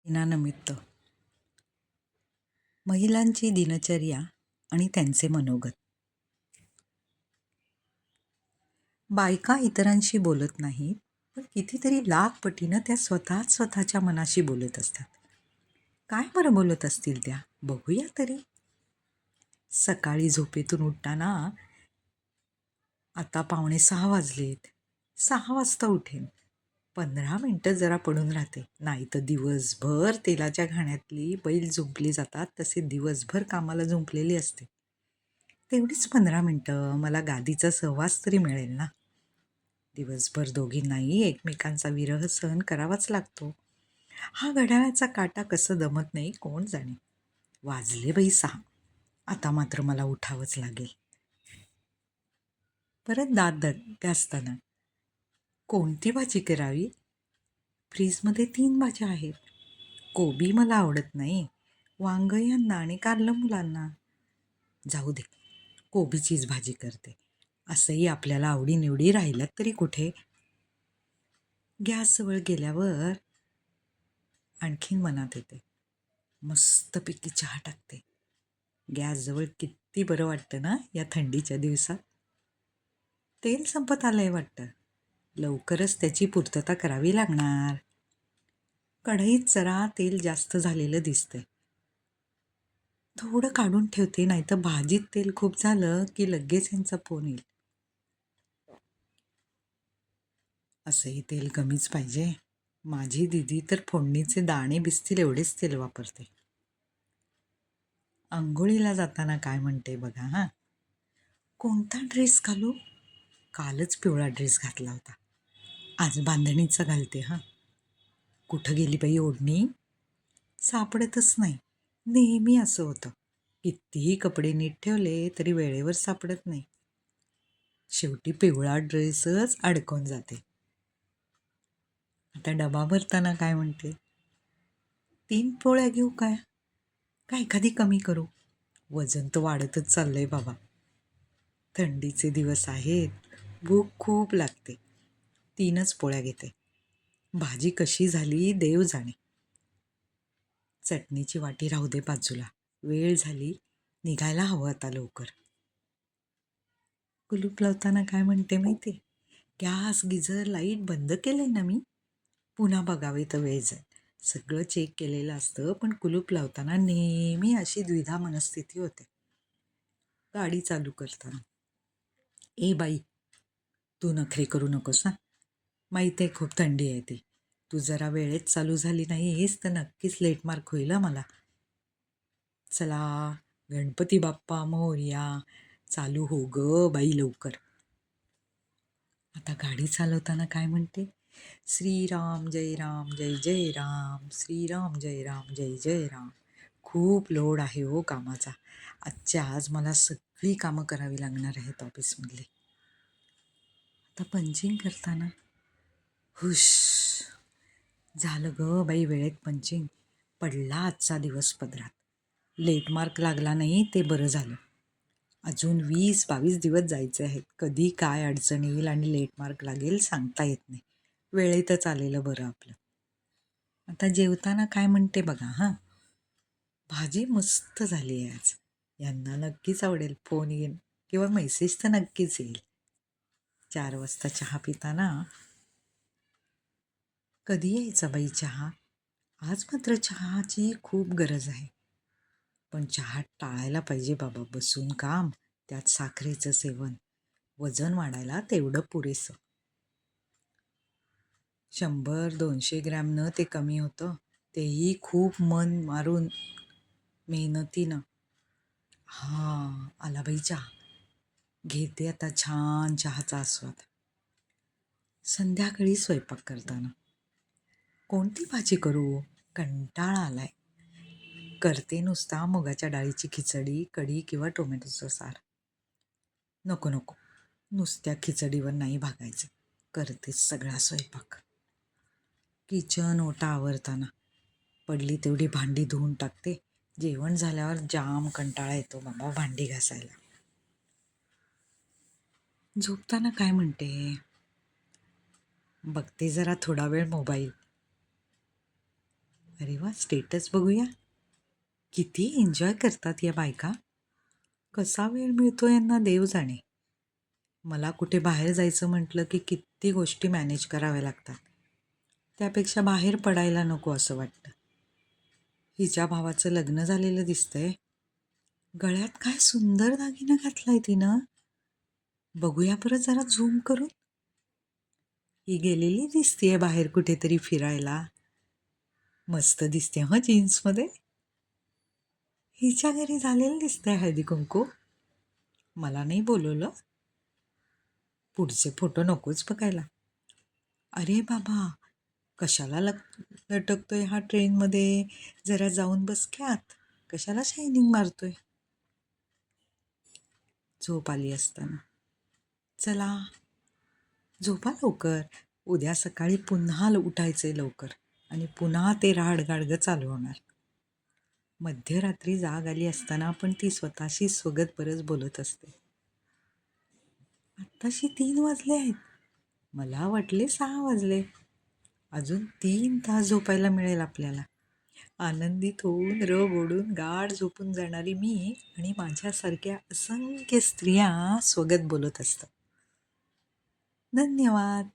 दिनानिमित्त महिलांची दिनचर्या आणि त्यांचे मनोगत. बायका इतरांशी बोलत नाहीत, पण कितीतरी लाख पटीनं त्या स्वतःच्या मनाशी बोलत असतात. काय बरं बोलत असतील त्या, बघूया तरी. सकाळी झोपेतून उठताना आता 5:45 वाजलेत, 6 वाजता उठेन, 15 मिनटं जरा पडून राहते. नाही तर दिवसभर तेलाच्या घाण्यातली बैल झुंपली जातात तसे दिवसभर कामाला झुंपलेली असते. तेवढीच 15 मिनटं मला गादीचा सहवास तरी मिळेल ना. दिवसभर दोघींनाही एकमेकांचा विरह सहन करावाच लागतो. हा घड्याळाचा काटा कसं दमत नाही कोण जाणे. वाजले बाई 6. आता मात्र मला उठावंच लागेल. परत दात घासताना कोणती भाजी करावी? फ्रीजमध्ये 3 भाज्या आहेत. कोबी मला आवडत नाही, वांग यांना आणि कारलं मुलांना. जाऊ दे, कोबीचीच भाजी करते. असंही आपल्याला आवडीनिवडी राहिल्यात तरी कुठे. गॅसजवळ गेल्यावर आणखीन मनात येते, मस्तपैकी चहा टाकते. गॅसजवळ किती बरं वाटतं ना या थंडीच्या दिवसात. तेल संपत आलंय वाटतं, लवकरच त्याची पूर्तता करावी लागणार. कढईत जरा तेल जास्त झालेलं दिसतंय, थोडं काढून ठेवते, नाही तर भाजीत तेल खूप झालं की लगेच यांचा फोन येईल. असंही तेल कमीच पाहिजे. माझी दीदी तर फोडणीचे दाणे भिजतील एवढेच तेल वापरते. अंघोळीला जाताना काय म्हणते बघा. कोणता ड्रेस घालू? कालच पिवळा ड्रेस घातला होता, आज बांधणीचा घालते. कुठं गेली बाई ओढणी? सापडतच नाही. नेहमी असं होतं, कितीही कपडे नीट ठेवले तरी वेळेवर सापडत नाही. शेवटी पिवळा ड्रेसच अडकून जाते. आता डबा भरताना काय म्हणते? 3 पोळ्या घेऊ काय एखादी कमी करू? वजन तर वाढतच चाललंय बाबा. थंडीचे दिवस आहेत, भूक खूप लागते. 3च पोळ्या घेते. भाजी कशी झाली देव जाणे. चटणीची वाटी राहू दे बाजूला, वेळ झाली, निघायला हवं आता लवकर. कुलूप लावताना काय म्हणते माहिती? गॅस गिझर लाईट बंद केलंय ना मी? पुन्हा बघावे तर वेळ जाईल. सगळं चेक केलेलं असतं, पण कुलूप लावताना नेहमी अशी द्विधा मनस्थिती होते. गाडी चालू करताना, ए बाई, तू नखरे करू नकोस ना, माहीत आहे खूप थंडी आहे ती. तू जरा वेळेत चालू झाली नाहीस तर नक्कीच लेट मार्क होईल मला. चला, गणपती बाप्पा मोरया, चालू हो ग बाई लवकर. आता गाडी चालवताना काय म्हणते? श्रीराम जय राम जय जय राम, श्रीराम जय राम जय जय राम. खूप लोड आहे हो कामाचा. आज मला सगळी कामं करावी लागणार आहेत ऑफिसमधली. आता पंचिंग करताना हुश, झालं ग बाई वेळेत पंचिंग. पडला आजचा दिवस पदरात. लेट मार्क लागला नाही ते बरं झालं. अजून 20-22 दिवस जायचे आहेत. कधी काय अडचण येईल आणि लेट मार्क लागेल सांगता येत नाही. वेळेतच आलेलं बरं आपलं. आता जेवताना काय म्हणते बघा. भाजी मस्त झाली आहे आज, यांना नक्कीच आवडेल. फोन येईल किंवा मेसेज तर नक्कीच येईल. 4 वाजता चहा पिताना, कधी यायचा बाई चहा? आज मात्र चहाची खूप गरज आहे. पण चहा टाळायला पाहिजे बाबा. बसून काम, त्यात साखरेचं सेवन, वजन वाढायला तेवढं पुरेसं. 100-200 ग्रॅमनं ते कमी होतं, तेही खूप मन मारून मेहनतीनं. आला बाई चहा. घेते आता छान चहाचा आस्वाद. संध्याकाळी स्वयंपाक करताना कोणती भाजी करू? कंटाळा आलाय. करते नुसता मुगाच्या डाळीची खिचडी, कढी किंवा टोमॅटोचं सार. नको, नुसत्या खिचडीवर नाही भागायचं. करतेच सगळा स्वयंपाक. किचन ओटा आवरताना पडली तेवढी भांडी धुवून टाकते. जेवण झाल्यावर जाम कंटाळा येतो बाबा भांडी घासायला. झोपताना काय म्हणते? बघते जरा थोडा वेळ मोबाईल. अरे वा, स्टेटस बघूया. किती एन्जॉय करतात या बायका. कसा वेळ मिळतो यांना देव जाणे. मला कुठे बाहेर जायचं म्हटलं की किती गोष्टी मॅनेज कराव्या लागतात. त्यापेक्षा बाहेर पडायला नको असं वाटतं. हिच्या भावाचं लग्न झालेलं दिसतंय. गळ्यात काय सुंदर दागिना घातलाय तिनं. बघूया परत जरा झूम करून. ही गेलेली दिसतीये बाहेर कुठेतरी फिरायला. मस्त दिसते हं जीन्समध्ये. हिच्या घरी झालेलं दिसतंय हळदी कुंकू. मला नाही बोलवलं. पुढचे फोटो नकोच बघायला. अरे बाबा, कशाला लटकतोय हा ट्रेनमध्ये. जरा जाऊन बस की आत. कशाला शायनिंग मारतोय. झोप आली असताना. चला झोपा लवकर. उद्या सकाळी पुन्हा उठायचे लवकर आणि पुन्हा ते राडगाडगं चालू होणार. मध्यरात्री जाग आली असताना पण ती स्वतःशी स्वगत परत बोलत असते. आत्ताशी 3 वाजले आहेत. मला वाटले 6 वाजले. अजून 3 तास झोपायला मिळेल आपल्याला. आनंदित होऊन रग ओढून गाढ झोपून जाणारी मी आणि माझ्यासारख्या असंख्य स्त्रिया स्वगत बोलत असतात. धन्यवाद.